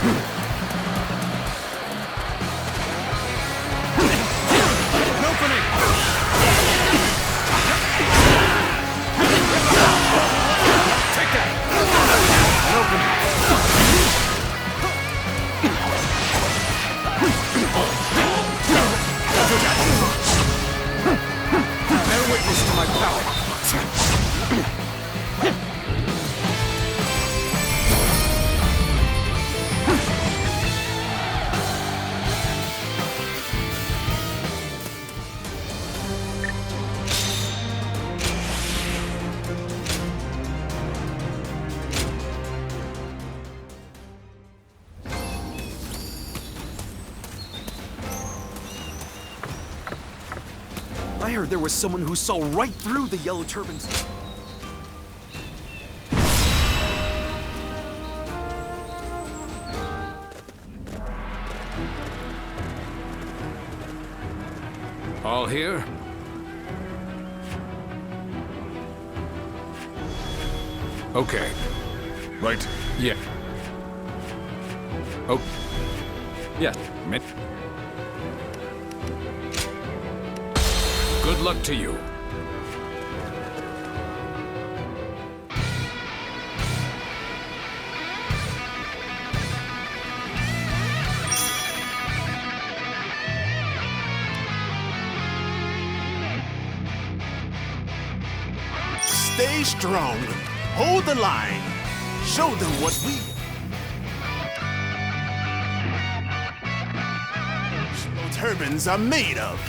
An opening! Take that! An opening! Bear witness to my power. I heard there was someone who saw right through the yellow turbans. All here? Okay. Right. Yeah. Oh. Yeah. Good luck to you. Stay strong. Hold the line. Show them what we... turbans are made of.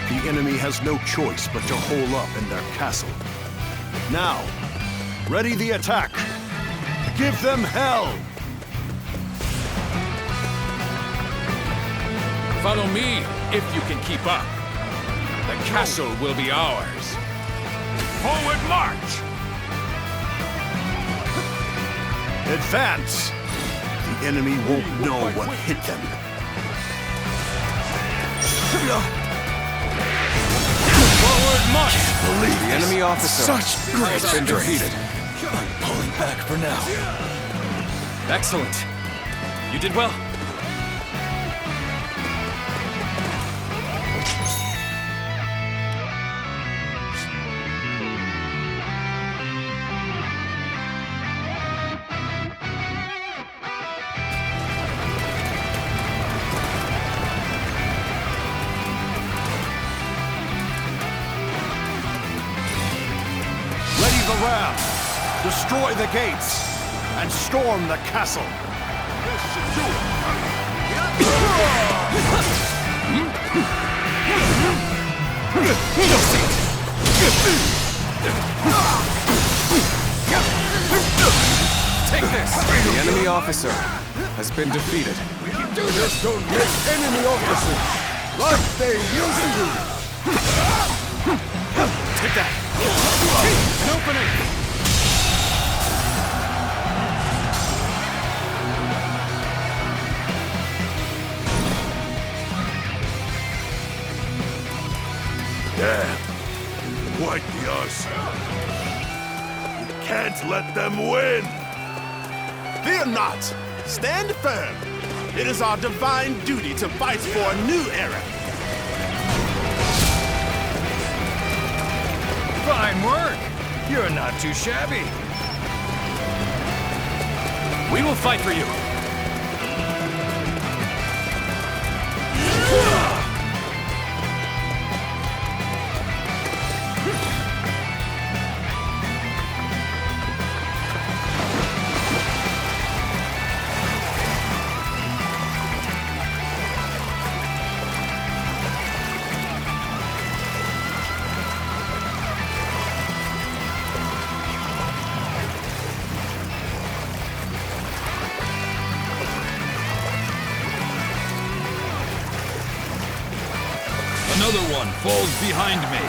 The enemy has no choice but to hole up in their castle. Now, ready the attack. Give them hell! Follow me if you can keep up. The castle will be ours. Forward march! Advance! The enemy won't know what hit them. Forward march! Believe The enemy officer has been defeated. I'm pulling back for now. Excellent. You did well. The ram, destroy the gates, and storm the castle. This should do Take this! The enemy officer has been defeated. Just don't make enemy officers like they used to. Take that! An opening! Damn. Quite the arsenal. You can't let them win! Fear not! Stand firm! It is our divine duty to fight for a new era. Fine work! You're not too shabby. We will fight for you. Another one falls behind me.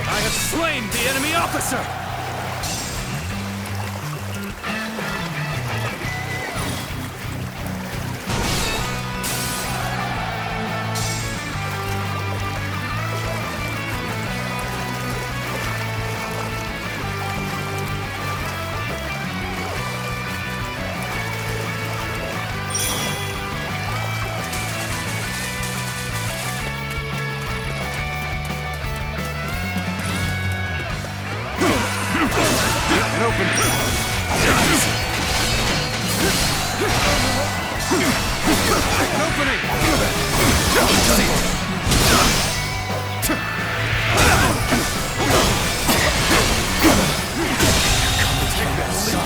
I have slain the enemy officer! open. An opening.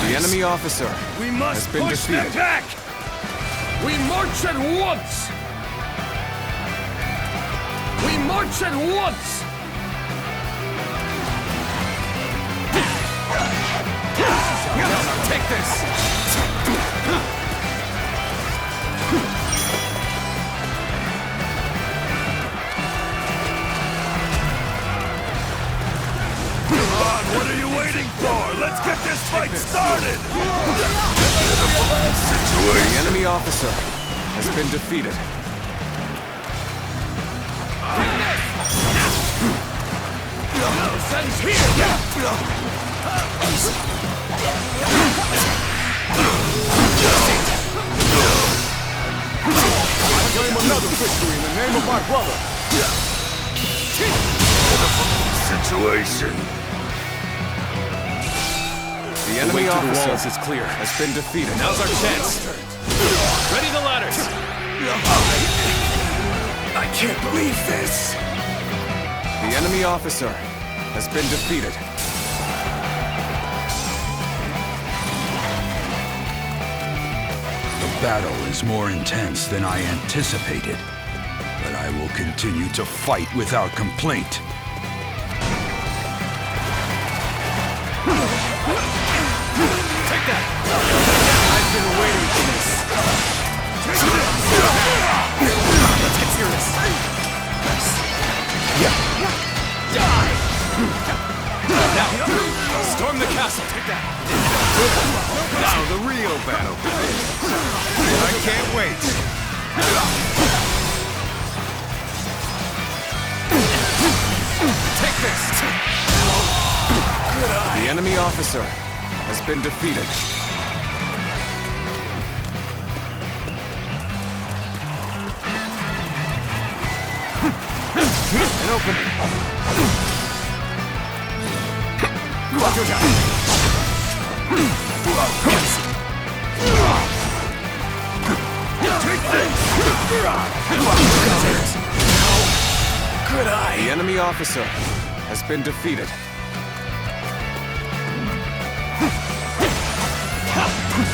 The enemy officer We must has been push defeated. them back. We march at once! We march at once! Take this. Come on, what are you waiting for? Let's get this fight started! The enemy officer has been defeated. Sense here. I claim another victory in the name of my brother. Situation. The enemy way to the officer walls is clear. has been defeated. Now's our chance. Ready the ladders. I can't believe this. The enemy officer has been defeated. The battle is more intense than I anticipated, but I will continue to fight without complaint. Take that. I've been waiting for this. Let's get serious. Now, storm the castle. Take that. Now the real battle. I can't wait. Take this. The enemy officer has been defeated. An opening. Good eye. The enemy officer has been defeated.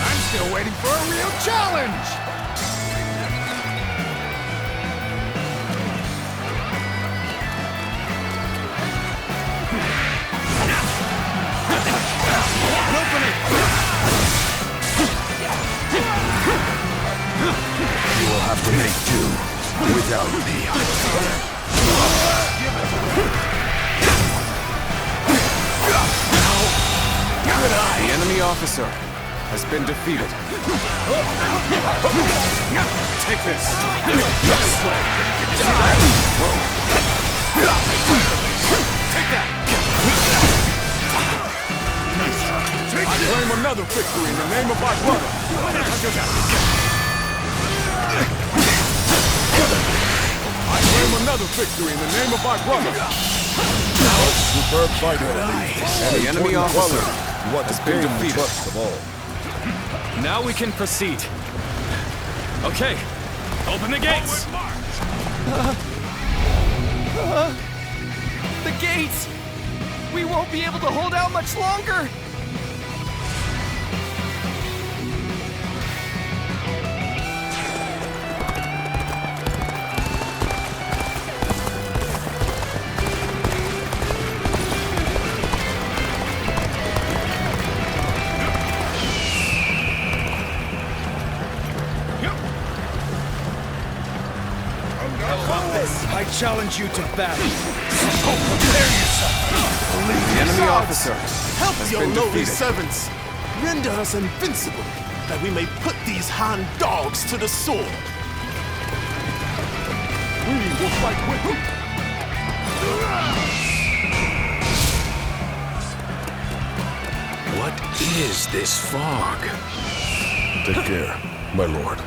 I'm still waiting for a real challenge. An opening. You will have to make do without me. The enemy officer has been defeated. Take this. Take that. I claim another victory in the name of my brother. I claim another victory in the name of my brother. Superb fighter. The enemy officer has been defeated. Of all. Now we can proceed. Okay, open the gates. The gates! We won't be able to hold out much longer! I challenge you to battle. So prepare yourself. The enemy officer Help has your been lowly defeated. servants. Render us invincible, that we may put these Han dogs to the sword. We will fight with you. What is this fog? Take care, my lord.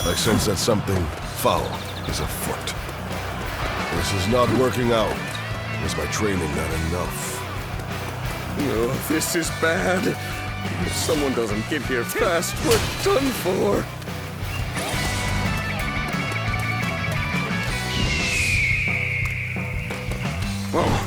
I sense that something foul is afoot. This is not working out. Is my training not enough? Oh, this is bad. If someone doesn't get here fast, we're done for. Oh.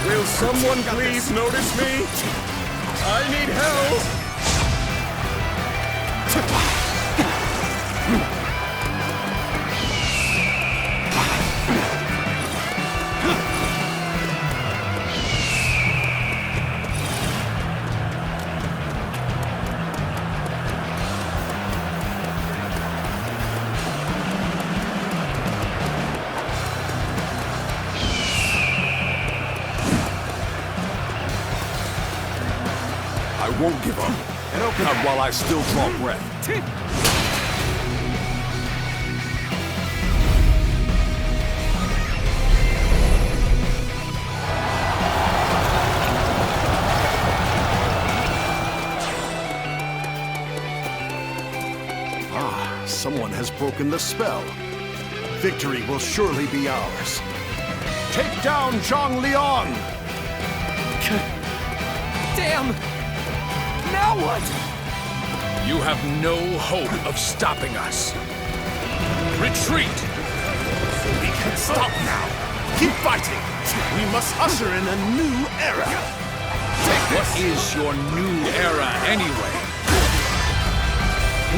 Will someone please notice me? I need help! I won't give up. Not while I still draw breath. Someone has broken the spell. Victory will surely be ours. Take down Zhang Liang! Damn! Now what? You have no hope of stopping us. Retreat! We can stop now. Keep fighting. We must usher in a new era. What is your new era anyway?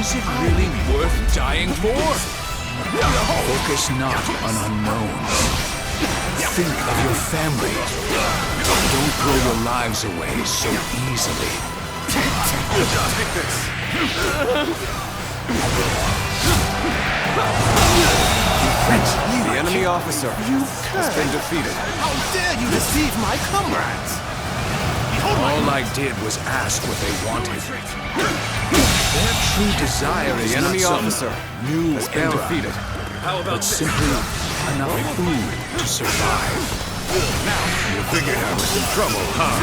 Is it really worth dying for? Focus not on unknowns. Think of your family. Don't throw your lives away so easily. Take this. The enemy officer has been defeated. How dare you deceive my comrades? All I did was ask what they wanted. Their true desire is The enemy not some officer new has been era, defeated. but simply enough food to survive. You figured I was in trouble, huh?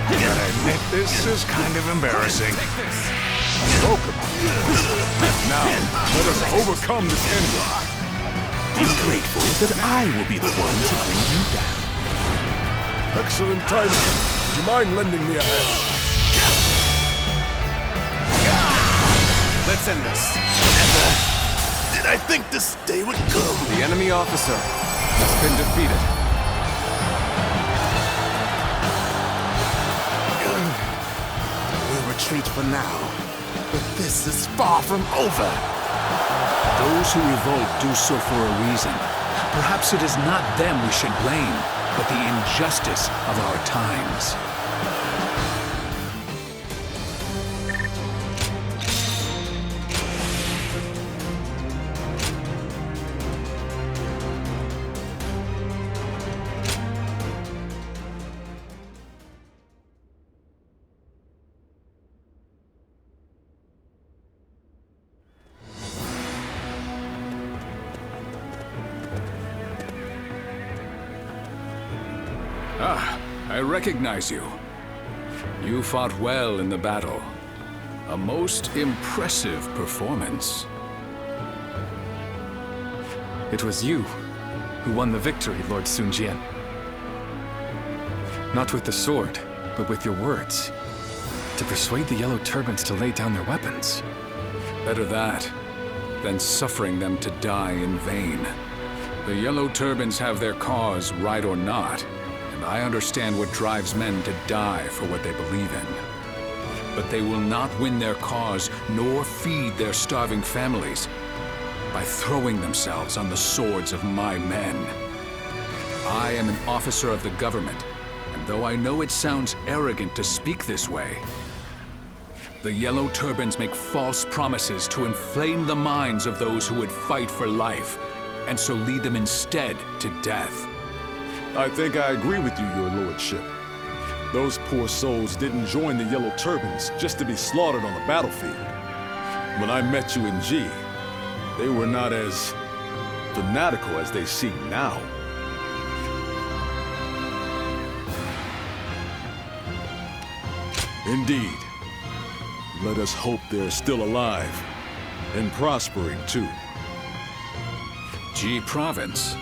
Gotta admit, this is kind of embarrassing. Now, let us overcome this enemy. Be grateful that I will be the one to bring you down. Excellent timing. Would you mind lending me a hand? Let's end this. Never did I think this day would come. The enemy officer has been defeated. We'll retreat for now, but this is far from over. Those who revolt do so for a reason. Perhaps it is not them we should blame, but the injustice of our times. Ah, I recognize you. You fought well in the battle. A most impressive performance. It was you who won the victory, Lord Sun Jian. Not with the sword, but with your words. To persuade the Yellow Turbans to lay down their weapons. Better that than suffering them to die in vain. The Yellow Turbans have their cause, right or not, and I understand what drives men to die for what they believe in. But they will not win their cause, nor feed their starving families by throwing themselves on the swords of my men. I am an officer of the government, and though I know it sounds arrogant to speak this way, the Yellow Turbans make false promises to inflame the minds of those who would fight for life, and so lead them instead to death. I think I agree with you, your lordship. Those poor souls didn't join the Yellow Turbans just to be slaughtered on the battlefield. When I met you in G, they were not as fanatical as they seem now. Indeed. Let us hope they're still alive, and prospering too. G Province?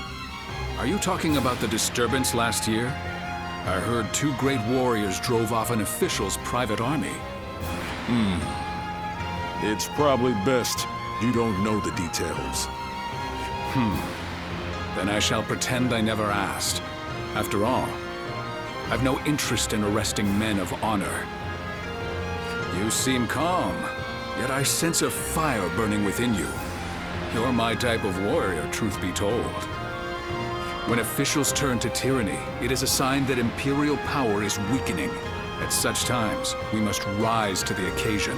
Are you talking about the disturbance last year? I heard 2 great warriors drove off an official's private army. It's probably best you don't know the details. Then I shall pretend I never asked. After all, I've no interest in arresting men of honor. You seem calm, yet I sense a fire burning within you. You're my type of warrior, truth be told. When officials turn to tyranny, it is a sign that imperial power is weakening. At such times, we must rise to the occasion.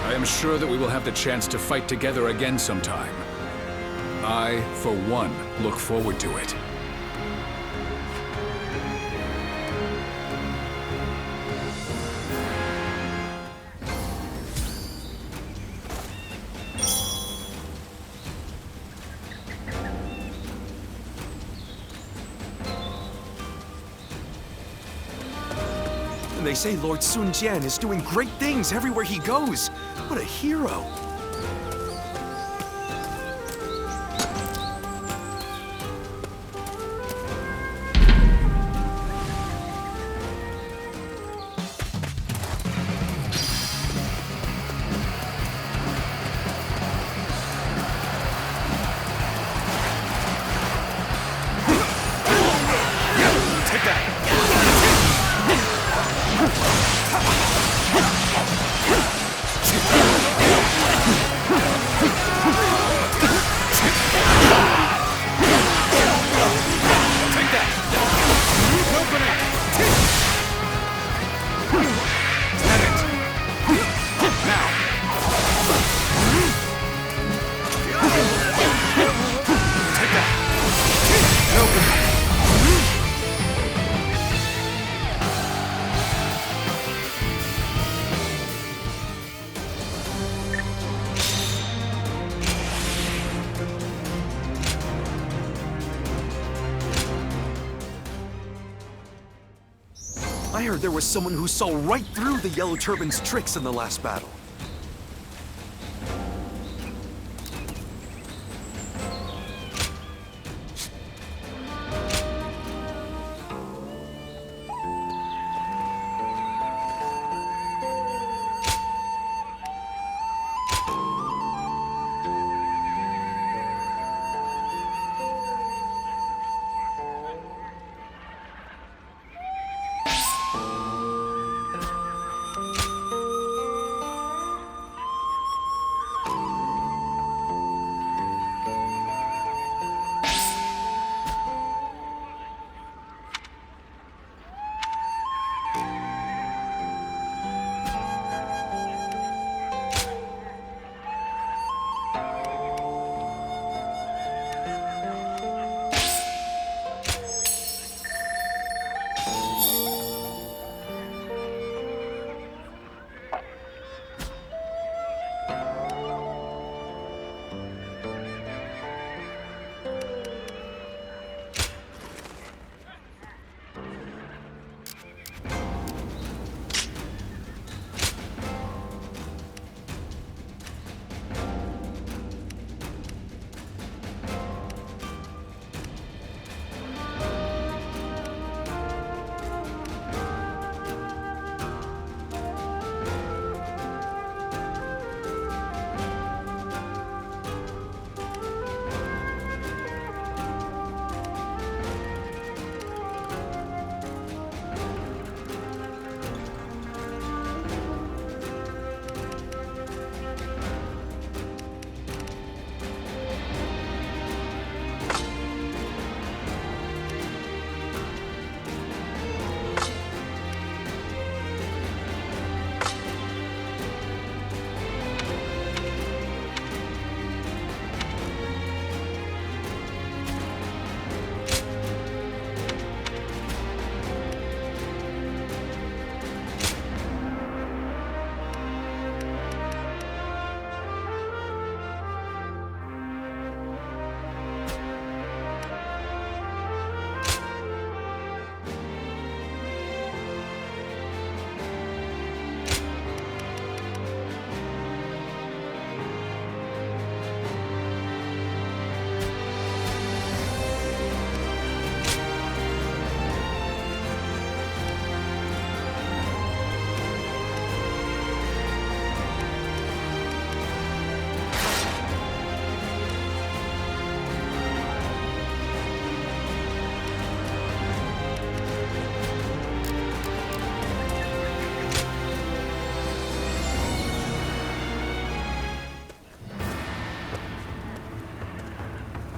I am sure that we will have the chance to fight together again sometime. I, for one, look forward to it. They say Lord Sun Jian is doing great things everywhere he goes. What a hero. I heard there was someone who saw right through the Yellow Turban's tricks in the last battle.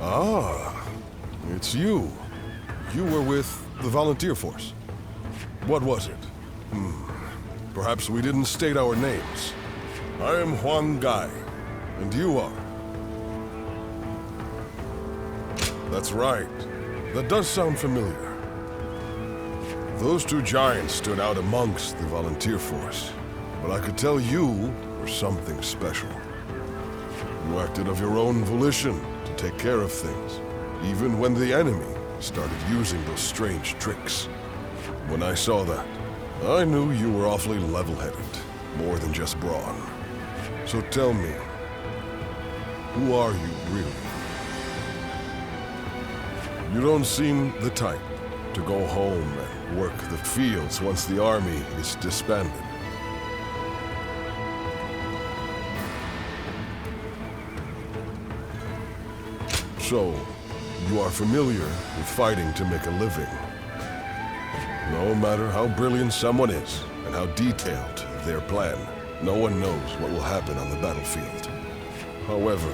Ah, it's you. You were with the volunteer force. What was it? Perhaps we didn't state our names. I am Huang Gai, and you are? That's right. That does sound familiar. Those two giants stood out amongst the volunteer force, but I could tell you were something special. You acted of your own volition to take care of things, even when the enemy started using those strange tricks. When I saw that, I knew you were awfully level-headed, more than just brawn. So tell me, who are you really? You don't seem the type to go home and work the fields once the army is disbanded. So, you are familiar with fighting to make a living. No matter how brilliant someone is and how detailed their plan, no one knows what will happen on the battlefield. However,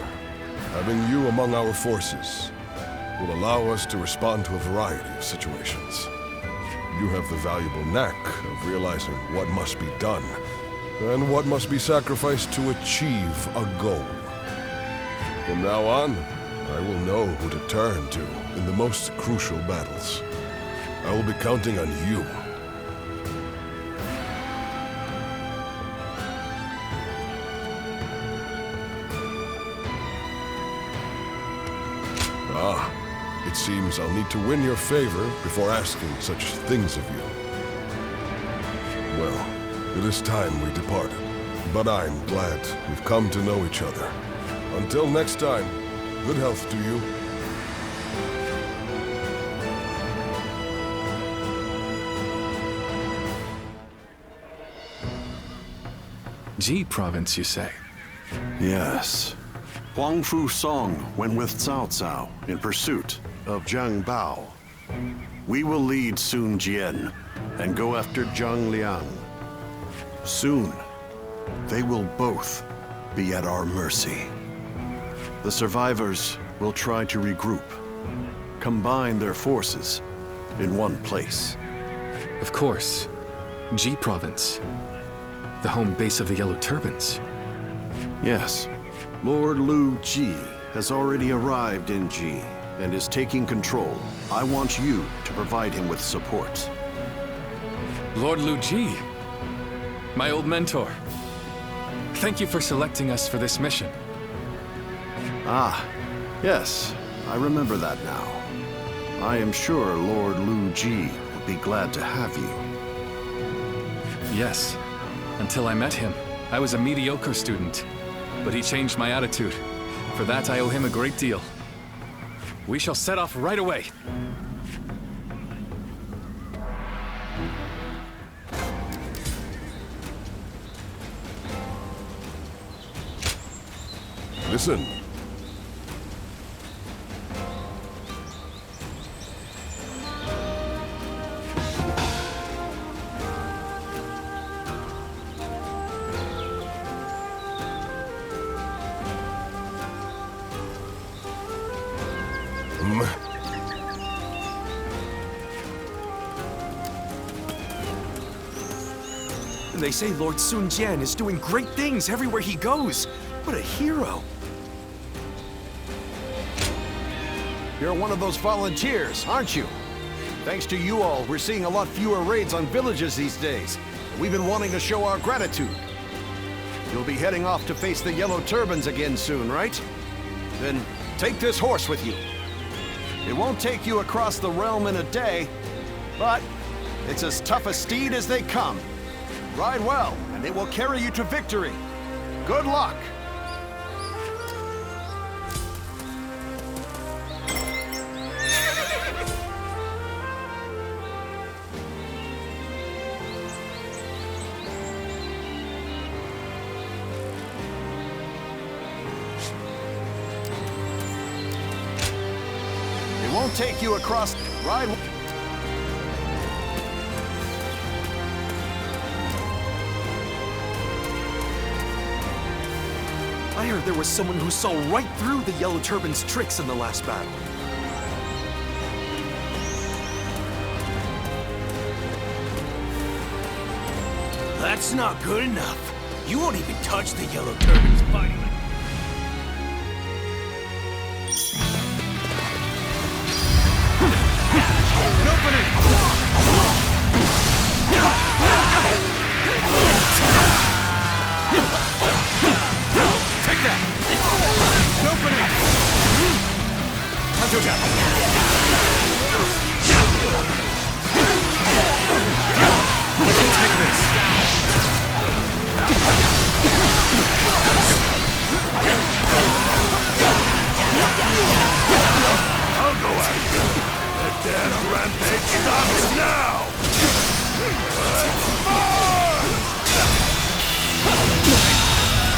having you among our forces will allow us to respond to a variety of situations. You have the valuable knack of realizing what must be done and what must be sacrificed to achieve a goal. From now on, I will know who to turn to in the most crucial battles. I will be counting on you. It seems I'll need to win your favor before asking such things of you. Well, it is time we departed, but I'm glad we've come to know each other. Until next time, good health to you. Ji province, you say? Yes. Huang Fu Song went with Cao Cao in pursuit of Zhang Bao. We will lead Sun Jian and go after Zhang Liang. Soon, they will both be at our mercy. The survivors will try to regroup, combine their forces in one place. Of course. Ji province. The home base of the Yellow Turbans. Yes. Lord Lu Ji has already arrived in Ji and is taking control. I want you to provide him with support. Lord Lu Ji, my old mentor. Thank you for selecting us for this mission. Ah, yes, I remember that now. I am sure Lord Lu Ji would be glad to have you. Yes. Until I met him, I was a mediocre student. But he changed my attitude. For that, I owe him a great deal. We shall set off right away. Listen. They say Lord Sun Jian is doing great things everywhere he goes. What a hero. You're one of those volunteers, aren't you? Thanks to you all, we're seeing a lot fewer raids on villages these days. We've been wanting to show our gratitude. You'll be heading off to face the Yellow Turbans again soon, right? Then take this horse with you. It won't take you across the realm in a day, but it's as tough a steed as they come. Ride well, and it will carry you to victory. Good luck! It won't take you across... Ride... I heard there was someone who saw right through the Yellow Turban's tricks in the last battle. That's not good enough. You won't even touch the Yellow Turban's fighting. An opening! Take that! An opening! Hunter down! Take this! I'll go after you. The damn rampage stops now!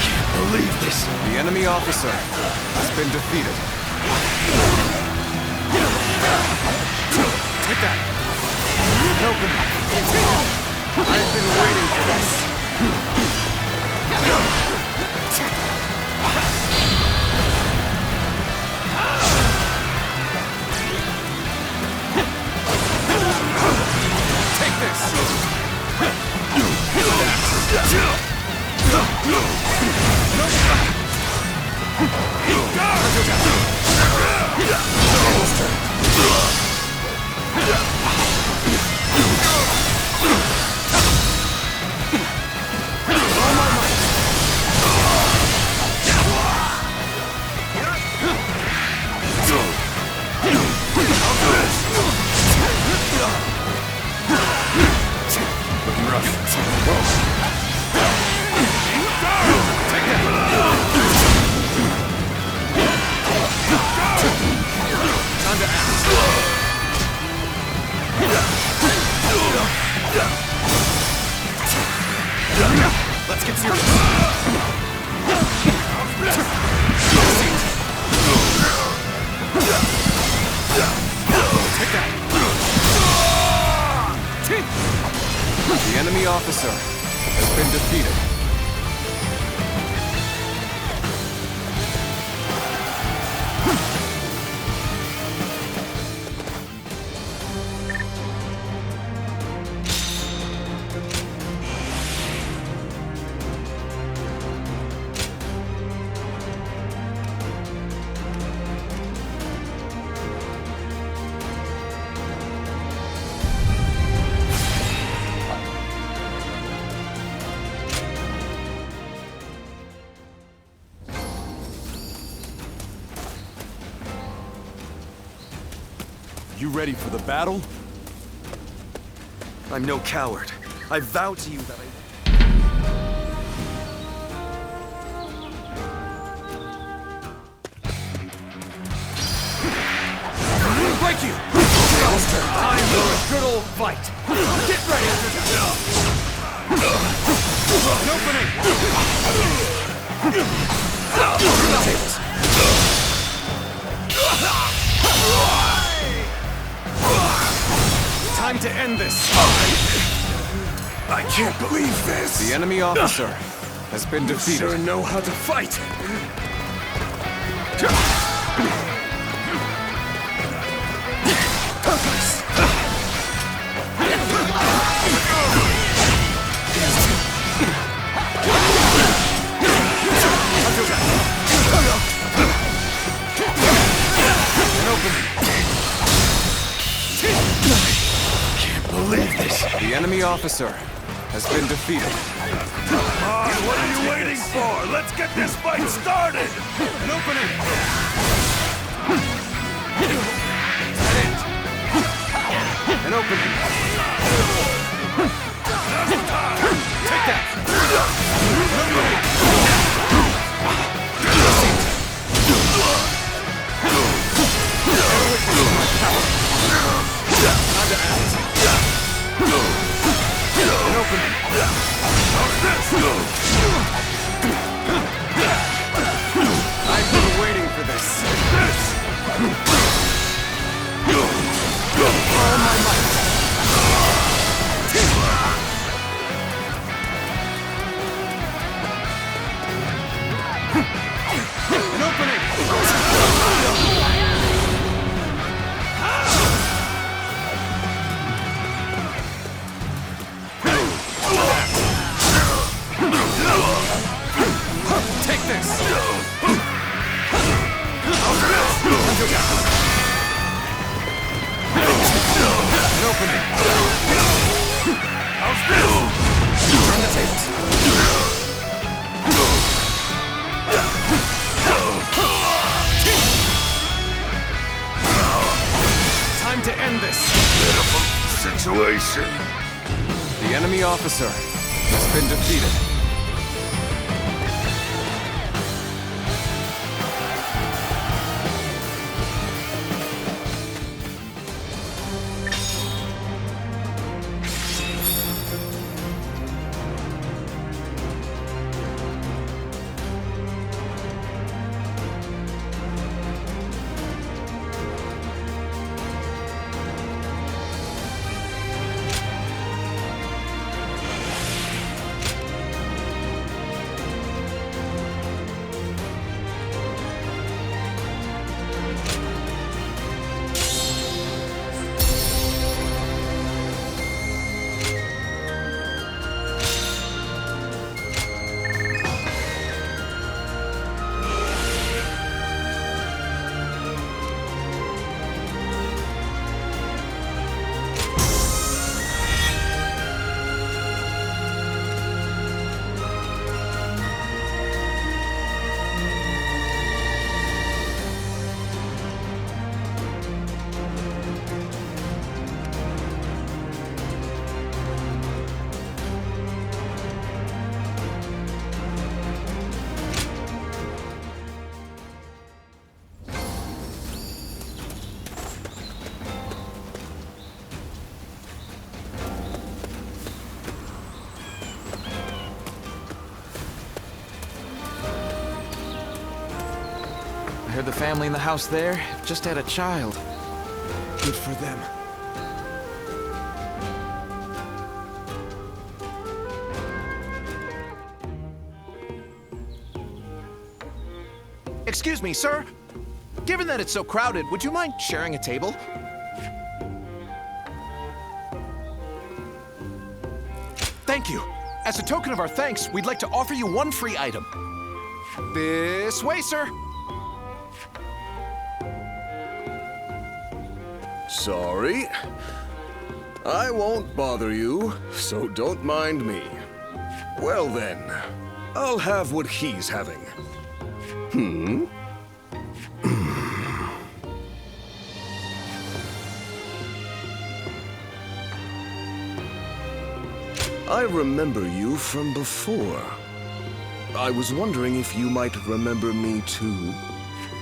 Can't believe this. The enemy officer has been defeated. Take that! Open it! I've been waiting for this! Take this! Looking rough. Take that! Time to act. Let's get serious. Take that! The enemy officer has been defeated. You ready for the battle? I'm no coward. I vow to you that I... Break you! Time for a good old fight! Get ready! An opening! Time to end this! I can't believe this! The enemy officer has been defeated. Sure know how to fight! Believe this. The enemy officer has been defeated. Come on, what are you waiting for? Let's get this fight started! An opening! An opening! Take that! Time to act. An opening. I've been waiting for this. situation. The enemy officer has been defeated. I heard the family in the house there just had a child. Good for them. Excuse me, sir. Given that it's so crowded, would you mind sharing a table? Thank you. As a token of our thanks, we'd like to offer you one free item. This way, sir. Sorry. I won't bother you, so don't mind me. Well then, I'll have what he's having. I remember you from before. I was wondering if you might remember me too.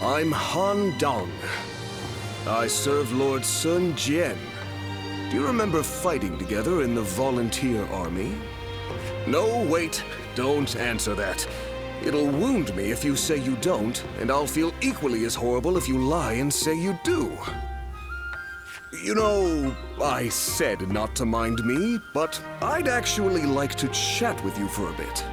I'm Han Dong. I serve Lord Sun Jian. Do you remember fighting together in the volunteer army? No, wait, don't answer that. It'll wound me if you say you don't, and I'll feel equally as horrible if you lie and say you do. You know, I said not to mind me, but I'd actually like to chat with you for a bit.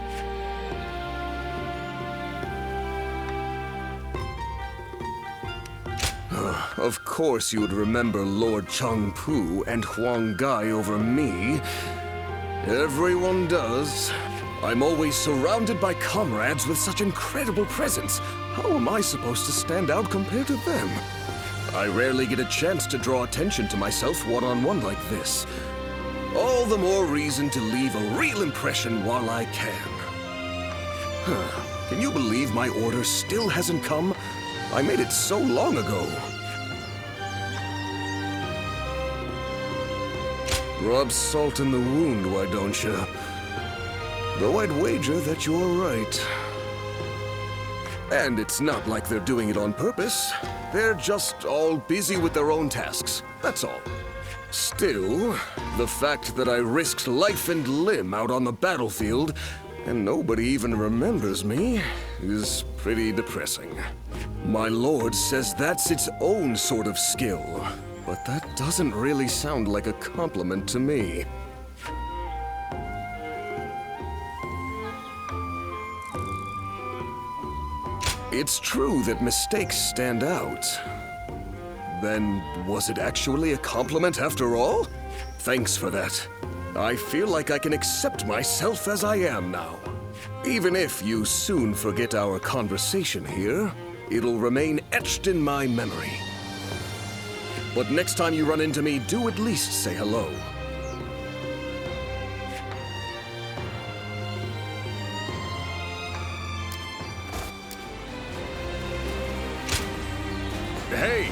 Of course you would remember Lord Changpu and Huang Gai over me. Everyone does. I'm always surrounded by comrades with such incredible presence. How am I supposed to stand out compared to them? I rarely get a chance to draw attention to myself one-on-one like this. All the more reason to leave a real impression while I can. Can you believe my order still hasn't come? I made it so long ago. Rub salt in the wound, why don't you? Though I'd wager that you're right. And it's not like they're doing it on purpose. They're just all busy with their own tasks, that's all. Still, the fact that I risked life and limb out on the battlefield and nobody even remembers me is pretty depressing. My lord says that's its own sort of skill, but that doesn't really sound like a compliment to me. It's true that mistakes stand out. Then, was it actually a compliment after all? Thanks for that. I feel like I can accept myself as I am now. Even if you soon forget our conversation here, it'll remain etched in my memory. But next time you run into me, do at least say hello. Hey!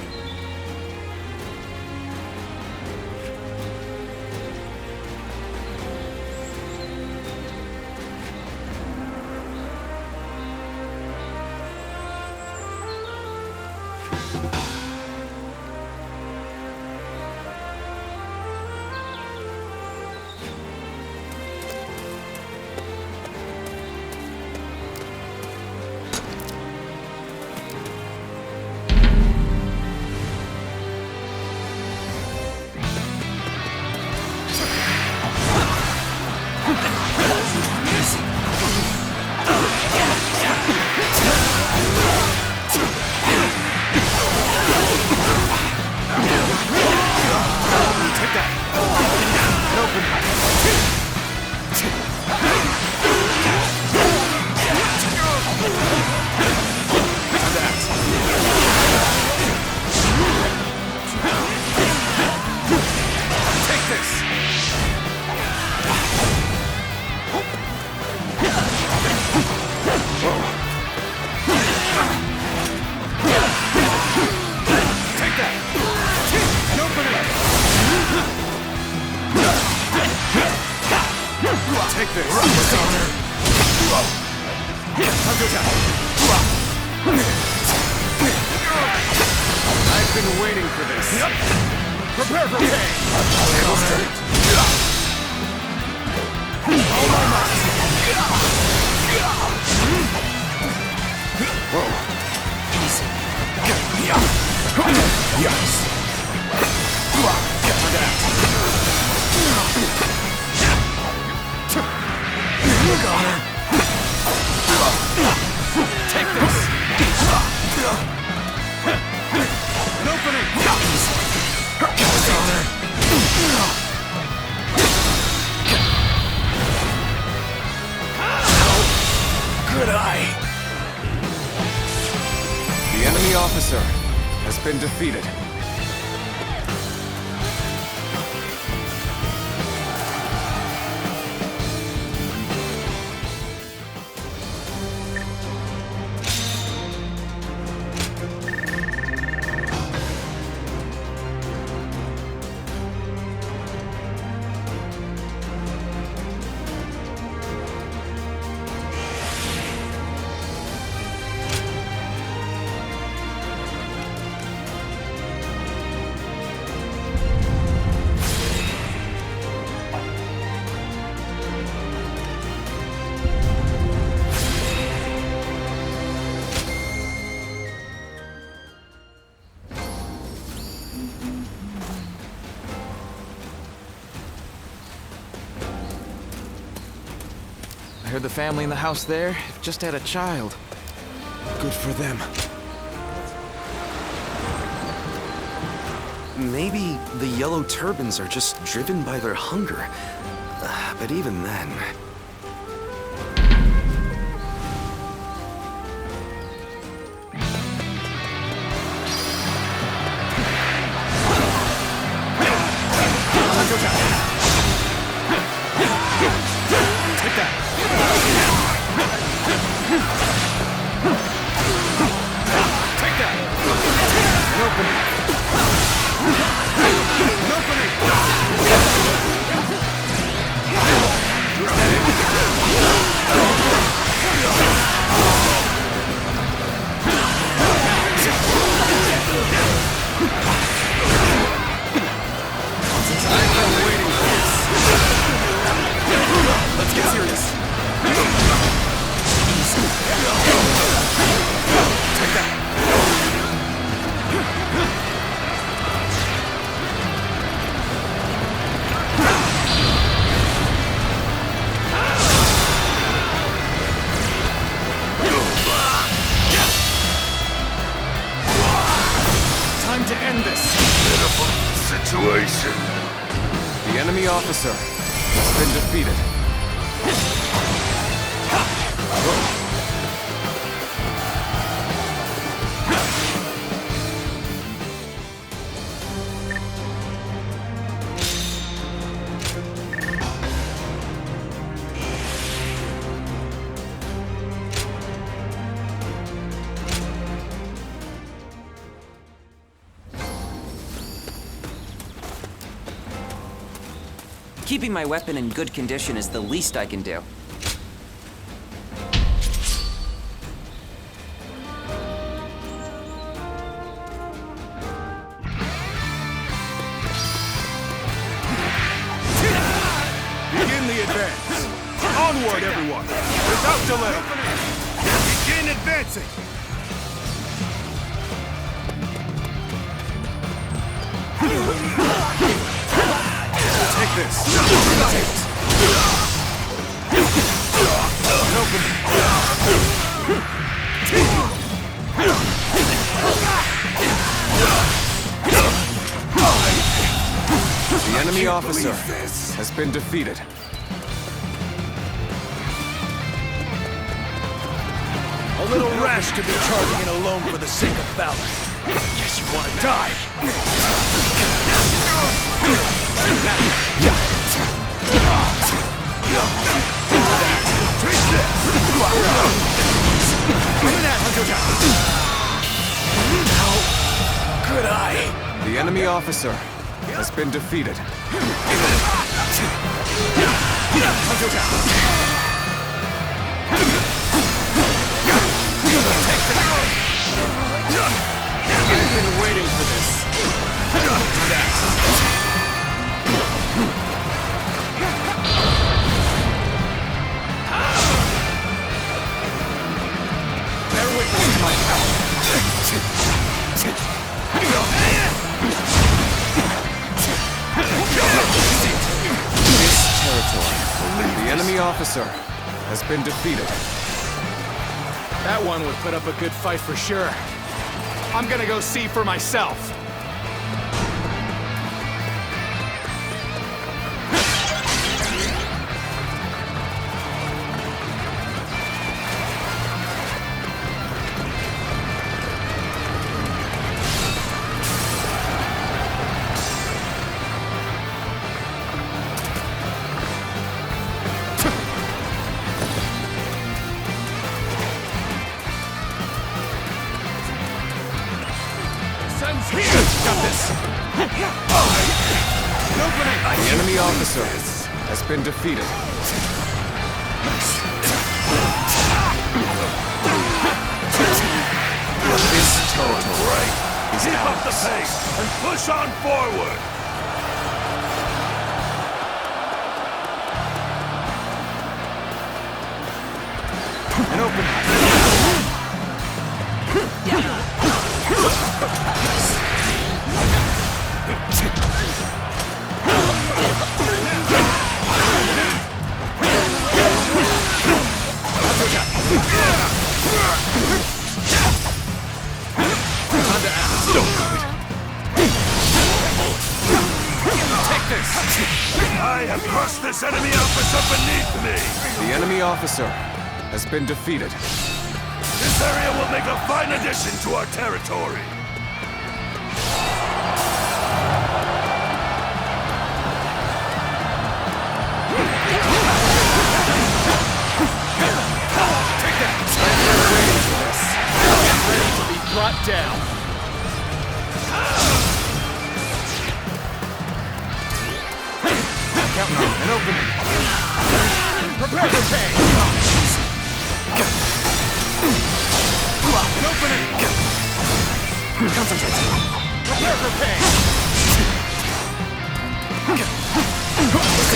this. I've been waiting for this. Prepare for pain. All my might. Whoa. Easy. Yes. Take this. An opening. Good eye. The enemy officer has been defeated. I heard the family in the house there just had a child. Good for them. Maybe the yellow turbans are just driven by their hunger. But even then... Let's get serious. Take that. Time to end this. Pitiful situation. The enemy officer has been defeated. Keeping my weapon in good condition is the least I can do. Begin the advance. Onward, everyone. Without delay. Begin advancing. Take this. The enemy officer has been defeated. A little rash to be charging in alone for the sake of valor. Guess you want to die. Good eye. The enemy officer has been defeated. I've been waiting for this. Bear witness to my power. This territory, the enemy officer has been defeated. That one would put up a good fight for sure. I'm gonna go see for myself. Got this. The enemy officer has been defeated. This territory is Keep up the ours. pace and push on forward! An open. I have crushed this enemy officer beneath me! The enemy officer has been defeated. This area will make a fine addition to our territory! Brought down. Counting on an opening. Prepare for pain. An opening. Concentrate. Prepare for pain.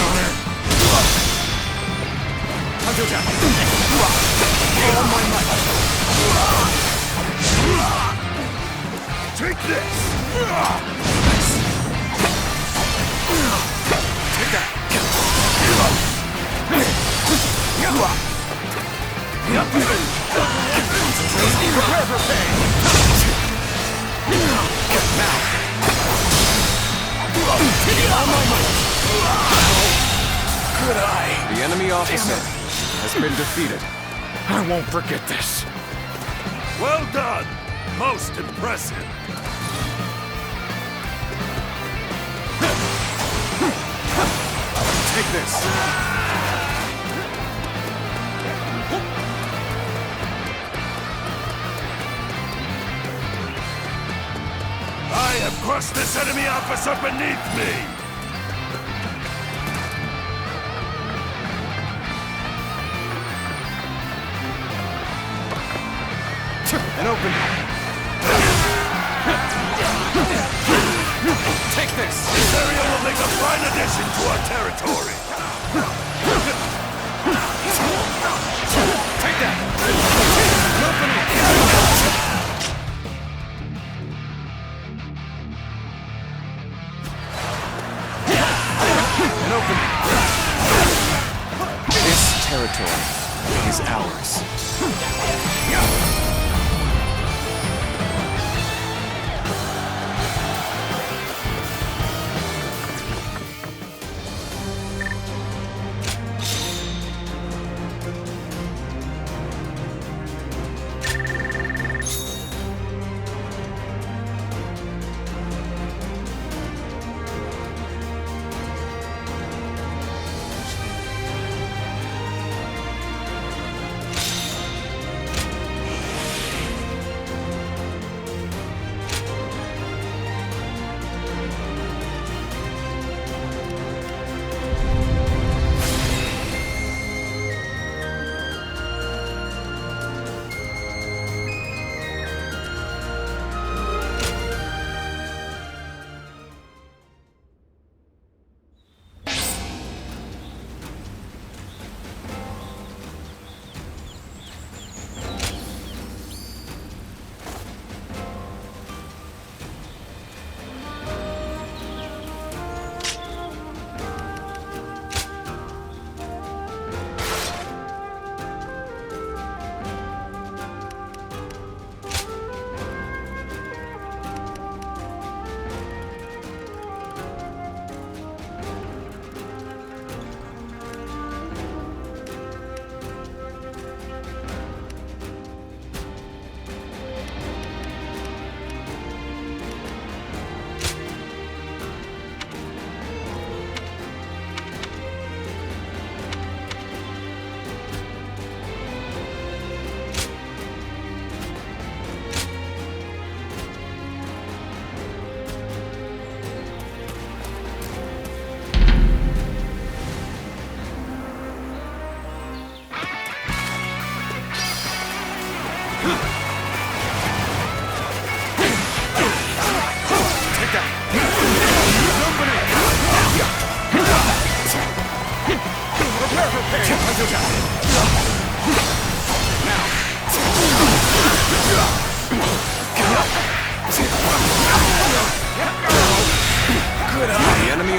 Honor. Hunter down. All my might. Take this! Take that! Prepare for pain! Now! All my might! Good eye! The enemy officer has been defeated. I won't forget this. Well done! Most impressive! Take this! I have crushed this enemy officer beneath me! An open. Take this! This area will make a fine addition to our territory! Take that! An opening! An opening! This territory is ours.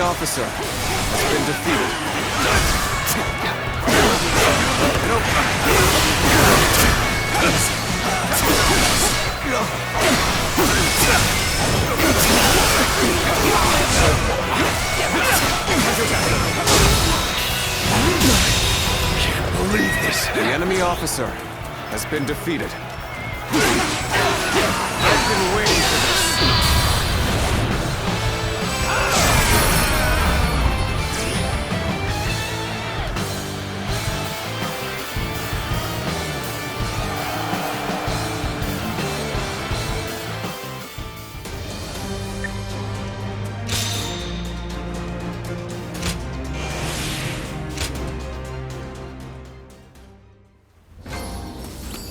officer has been defeated. Can't believe this. The enemy officer has been defeated. I've been waiting for this.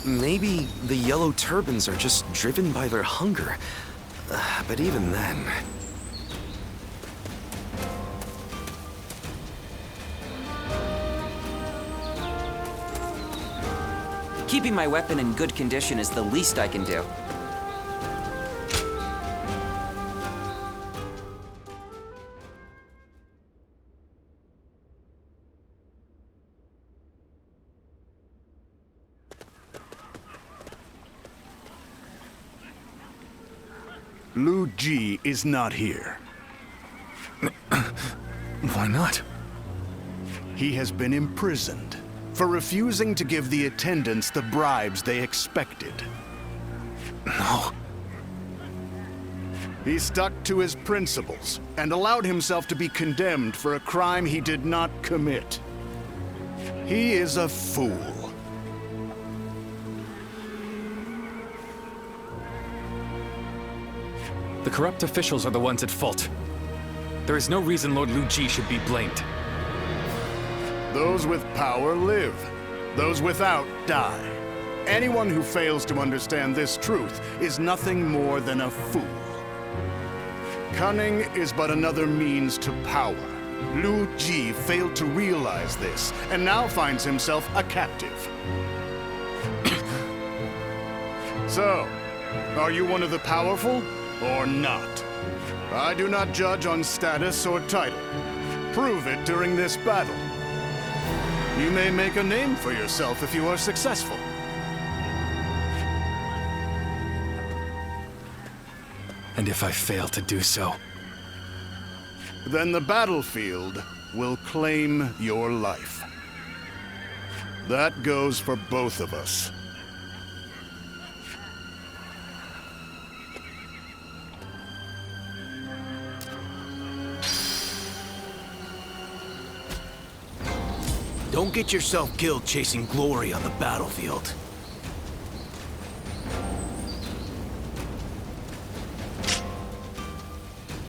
Maybe the yellow turbans are just driven by their hunger. But even then... Keeping my weapon in good condition is the least I can do. Lu Ji is not here. Why not? He has been imprisoned for refusing to give the attendants the bribes they expected. No. He stuck to his principles and allowed himself to be condemned for a crime he did not commit. He is a fool. The corrupt officials are the ones at fault. There is no reason Lord Lu Ji should be blamed. Those with power live. Those without die. Anyone who fails to understand this truth is nothing more than a fool. Cunning is but another means to power. Lu Ji failed to realize this, and now finds himself a captive. So, are you one of the powerful? Or not. I do not judge on status or title. Prove it during this battle. You may make a name for yourself if you are successful. And if I fail to do so? Then the battlefield will claim your life. That goes for both of us. Don't get yourself killed chasing glory on the battlefield.